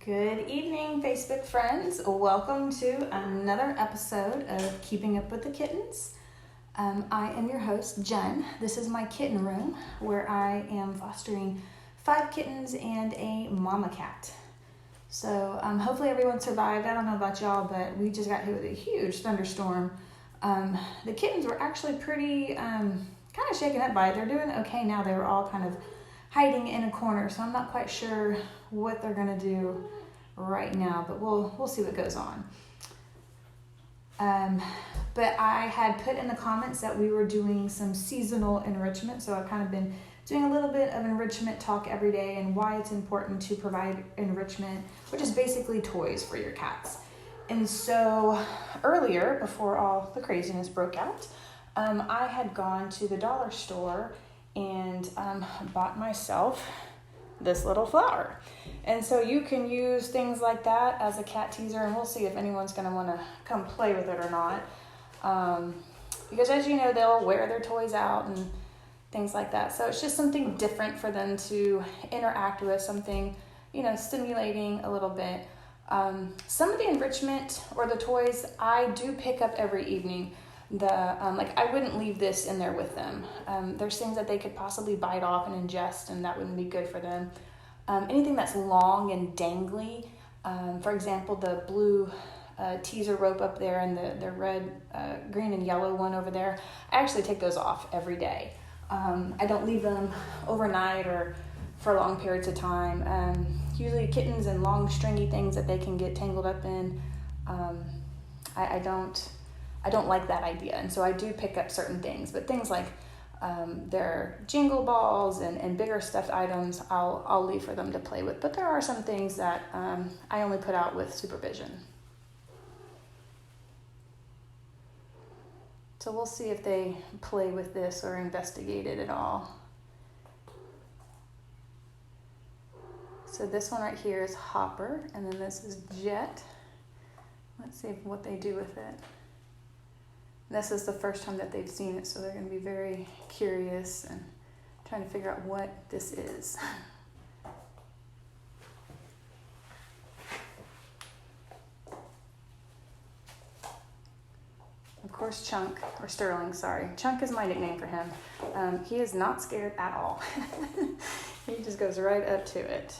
Good evening, Facebook friends. Welcome to another episode of Keeping Up with the Kittens. I am your host, Jen. This is my kitten room where I am fostering 5 kittens and a mama cat. So hopefully everyone survived. I don't know about y'all, but we just got hit with a huge thunderstorm. The kittens were actually pretty kind of shaken up by it. They're doing okay now. They were all kind of hiding in a corner, so I'm not quite sure what they're gonna do right now, but we'll see what goes on. But I had put in the comments that we were doing some seasonal enrichment, so I've kind of been doing a little bit of enrichment talk every day and why it's important to provide enrichment, which is basically toys for your cats. And so earlier, before all the craziness broke out, I had gone to the dollar store and bought myself this little flower. And so you can use things like that as a cat teaser, and we'll see if anyone's going to want to come play with it or not. Because as you know, they'll wear their toys out and things like that. So it's just something different for them to interact with, something, stimulating a little bit. Some of the enrichment or the toys I do pick up every evening. I wouldn't leave this in there with them. There's things that they could possibly bite off and ingest, and that wouldn't be good for them. Anything that's long and dangly, for example, the blue teaser rope up there and the red, green, and yellow one over there, I actually take those off every day. I don't leave them overnight or for long periods of time. Usually kittens and long stringy things that they can get tangled up in, I don't like that idea, and so I do pick up certain things, but things like their jingle balls and bigger stuffed items, I'll leave for them to play with. But there are some things that I only put out with supervision. So we'll see if they play with this or investigate it at all. So this one right here is Hopper, and then this is Jet. Let's see what they do with it. This is the first time that they've seen it, so they're going to be very curious and trying to figure out what this is. Of course, Chunk, or Sterling, sorry. Chunk is my nickname for him. He is not scared at all. He just goes right up to it.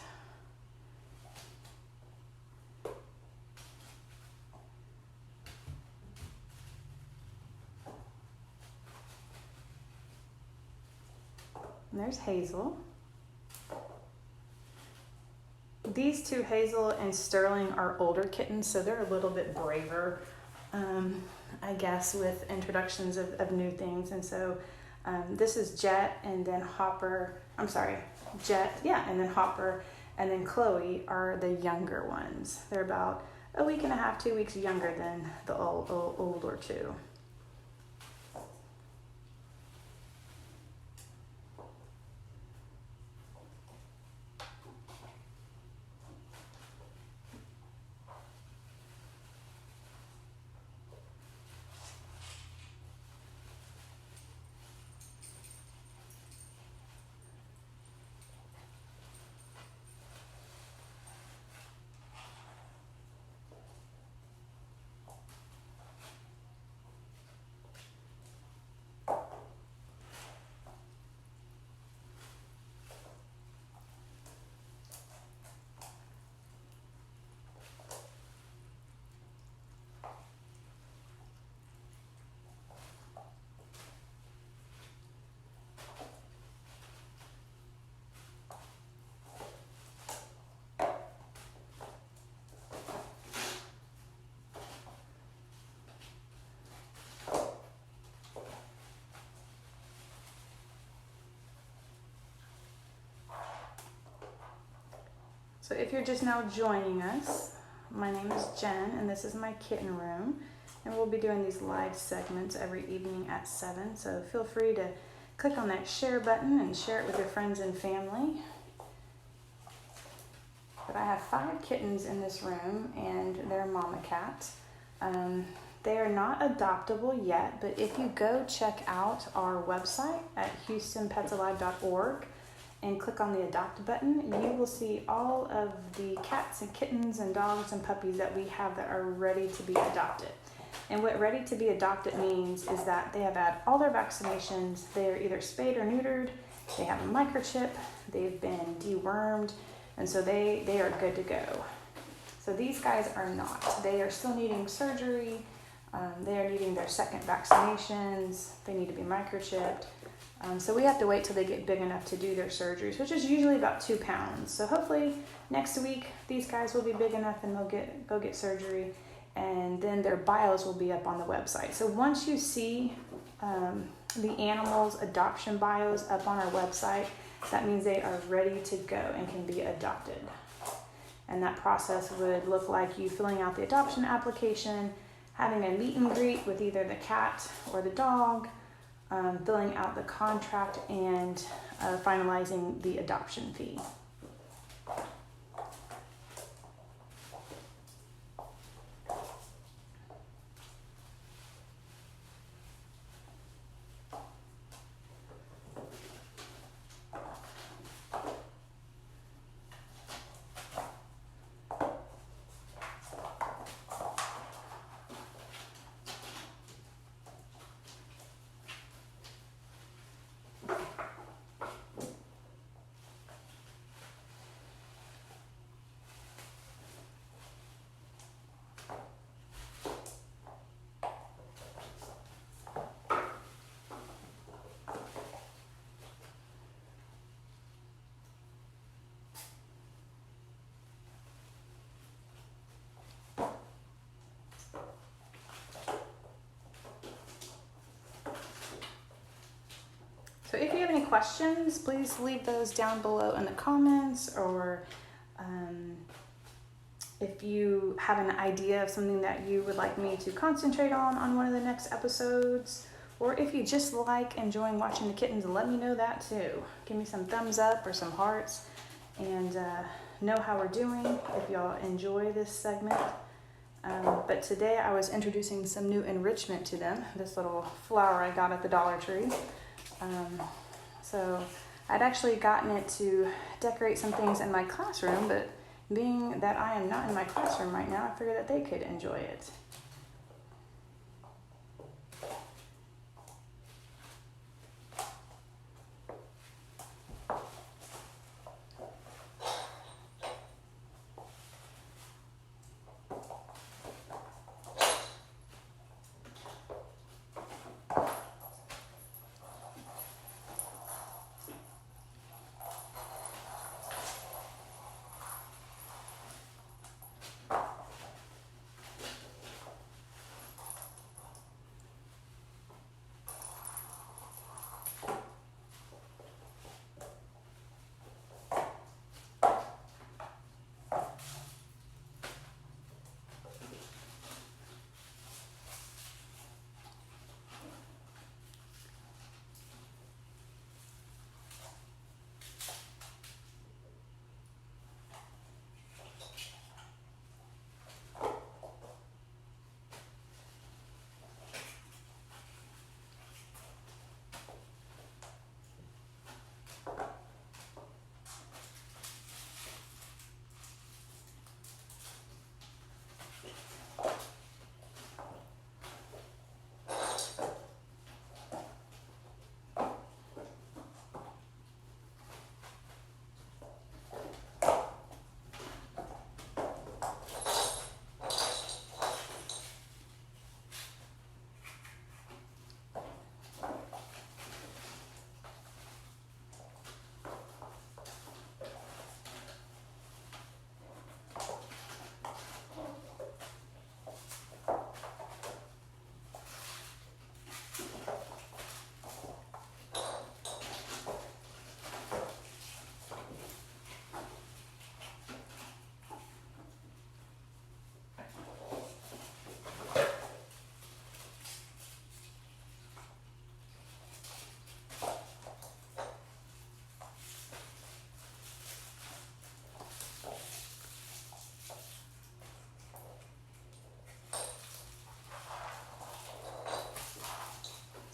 And there's Hazel. These two, Hazel and Sterling, are older kittens, so they're a little bit braver, I guess, with introductions of new things. And so this is Jet, and then Hopper, Jet, and then Hopper, and then Chloe are the younger ones. They're about a week and a half, 2 weeks younger than the older two. So if you're just now joining us, my name is Jen, and this is my kitten room, and we'll be doing these live segments every evening at 7, so feel free to click on that share button and share it with your friends and family. But I have 5 kittens in this room, and they're mama cats. They are not adoptable yet, but if you go check out our website at houstonpetsalive.org, and click on the adopt button, you will see all of the cats and kittens and dogs and puppies that we have that are ready to be adopted. And what ready to be adopted means is that they have had all their vaccinations, they are either spayed or neutered, they have a microchip, they've been dewormed, and so they are good to go. So these guys are not. They are still needing surgery, they are needing their second vaccinations, they need to be microchipped. So we have to wait till they get big enough to do their surgeries, which is usually about 2 pounds. So hopefully next week these guys will be big enough and they'll go get surgery, and then their bios will be up on the website. So once you see the animals' adoption bios up on our website, that means they are ready to go and can be adopted. And that process would look like you filling out the adoption application, having a meet and greet with either the cat or the dog, filling out the contract, and finalizing the adoption fee. So if you have any questions, please leave those down below in the comments, or if you have an idea of something that you would like me to concentrate on one of the next episodes, or if you just like enjoying watching the kittens, let me know that too. Give me some thumbs up or some hearts, and know how we're doing if y'all enjoy this segment. But today I was introducing some new enrichment to them, this little flower I got at the Dollar Tree. So I'd actually gotten it to decorate some things in my classroom, but being that I am not in my classroom right now, I figured that they could enjoy it.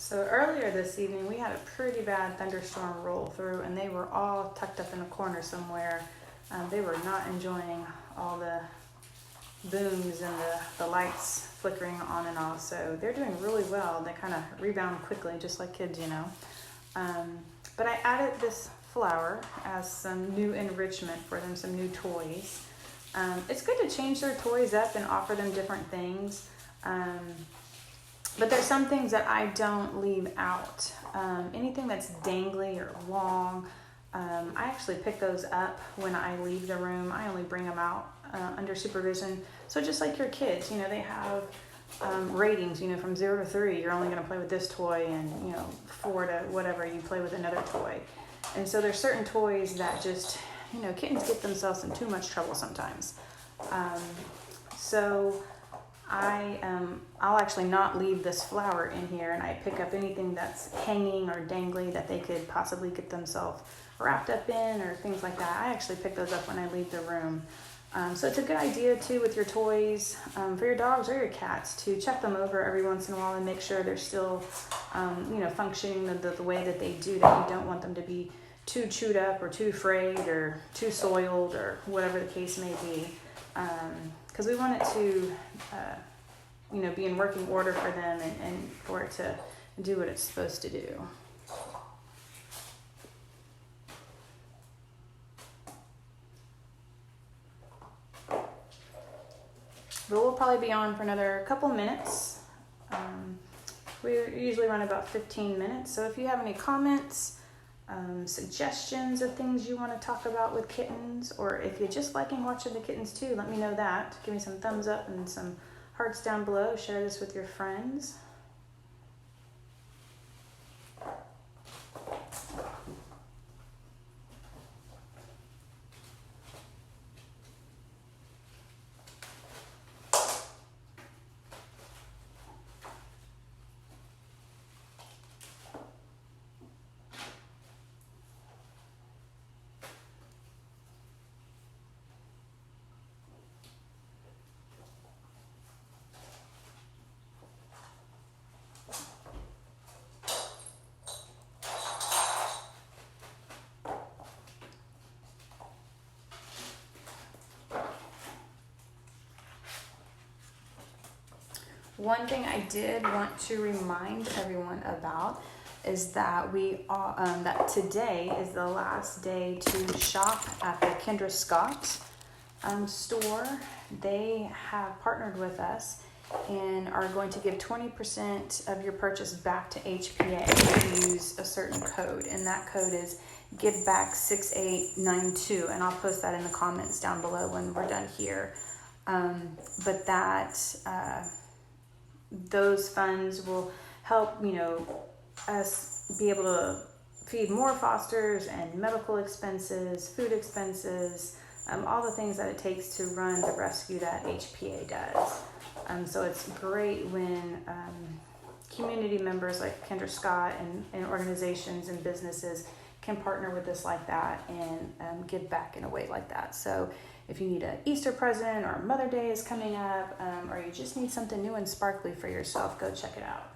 So earlier this evening, we had a pretty bad thunderstorm roll through, and they were all tucked up in a corner somewhere. They were not enjoying all the booms and the lights flickering on and off. So they're doing really well. They kind of rebound quickly, just like kids, you know. But I added this flower as some new enrichment for them, some new toys. It's good to change their toys up and offer them different things. But there's some things that I don't leave out. Anything that's dangly or long, I actually pick those up when I leave the room. I only bring them out under supervision. So just like your kids, you know, they have ratings, you know, from 0 to 3, you're only going to play with this toy, and, you know, 4 to whatever, you play with another toy. And so there's certain toys that just, you know, kittens get themselves in too much trouble sometimes. So I'll actually not leave this flower in here, and I pick up anything that's hanging or dangly that they could possibly get themselves wrapped up in or things like that. I actually pick those up when I leave the room. So it's a good idea too with your toys, for your dogs or your cats, to check them over every once in a while and make sure they're still, you know, functioning the way that they do, that you don't want them to be too chewed up or too frayed or too soiled or whatever the case may be. Because we want it to, you know, be in working order for them and for it to do what it's supposed to do. But we'll probably be on for another couple minutes. We usually run about 15 minutes. So if you have any comments, suggestions of things you want to talk about with kittens, or if you're just liking watching the kittens too, let me know that. Give me some thumbs up and some hearts down below. Share this with your friends. One thing I did want to remind everyone about is that that today is the last day to shop at the Kendra Scott store. They have partnered with us and are going to give 20% of your purchase back to HPA if you use a certain code, and that code is giveback6892, and I'll post that in the comments down below when we're done here. But that those funds will help, you know, us be able to feed more fosters and medical expenses, food expenses, all the things that it takes to run the rescue that HPA does. So it's great when community members like Kendra Scott and organizations and businesses can partner with us like that and give back in a way like that. So if you need an Easter present, or Mother Day is coming up, or you just need something new and sparkly for yourself, go check it out.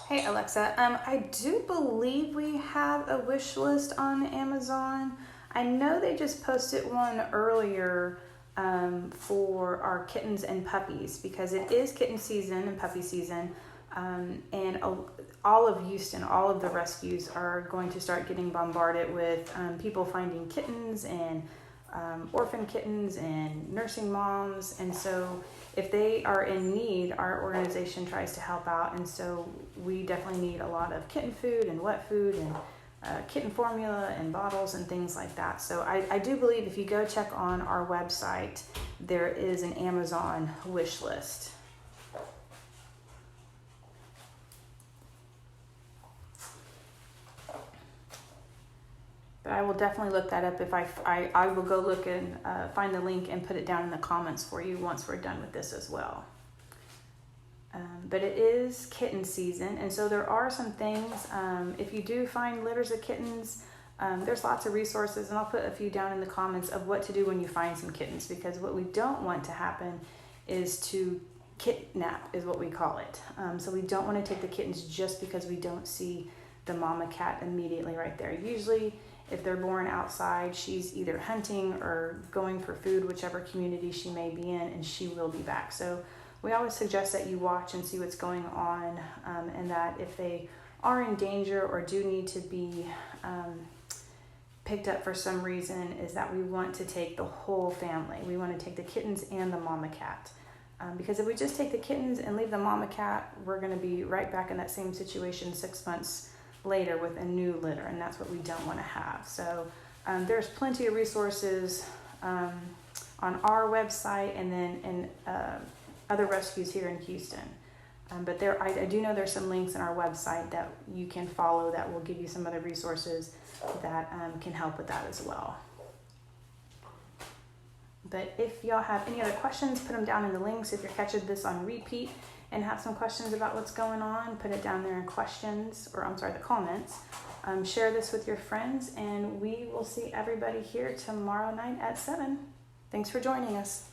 Hey Alexa, I do believe we have a wish list on Amazon. I know they just posted one earlier for our kittens and puppies, because it is kitten season and puppy season. And all of Houston, all of the rescues are going to start getting bombarded with people finding kittens and orphan kittens and nursing moms. And so if they are in need, our organization tries to help out. And so we definitely need a lot of kitten food and wet food and kitten formula and bottles and things like that. So I do believe if you go check on our website, there is an Amazon wish list. But I will definitely look that up. If I will go look and find the link and put it down in the comments for you once we're done with this as well. But it is kitten season, and so there are some things. If you do find litters of kittens, there's lots of resources, and I'll put a few down in the comments of what to do when you find some kittens, because what we don't want to happen is to kidnap, is what we call it. So we don't want to take the kittens just because we don't see the mama cat immediately right there. Usually, if they're born outside, she's either hunting or going for food, whichever community she may be in, and she will be back. So we always suggest that you watch and see what's going on, and that if they are in danger or do need to be picked up for some reason, is that we want to take the whole family. We want to take the kittens and the mama cat. Because if we just take the kittens and leave the mama cat, we're going to be right back in that same situation 6 months later with a new litter, and that's what we don't want to have. So there's plenty of resources on our website, and then in other rescues here in Houston. But I do know there's some links on our website that you can follow that will give you some other resources that can help with that as well. But if y'all have any other questions, put them down in the links. If you're catching this on repeat and have some questions about what's going on, put it down there in the comments. Share this with your friends, and we will see everybody here tomorrow night at 7. Thanks for joining us.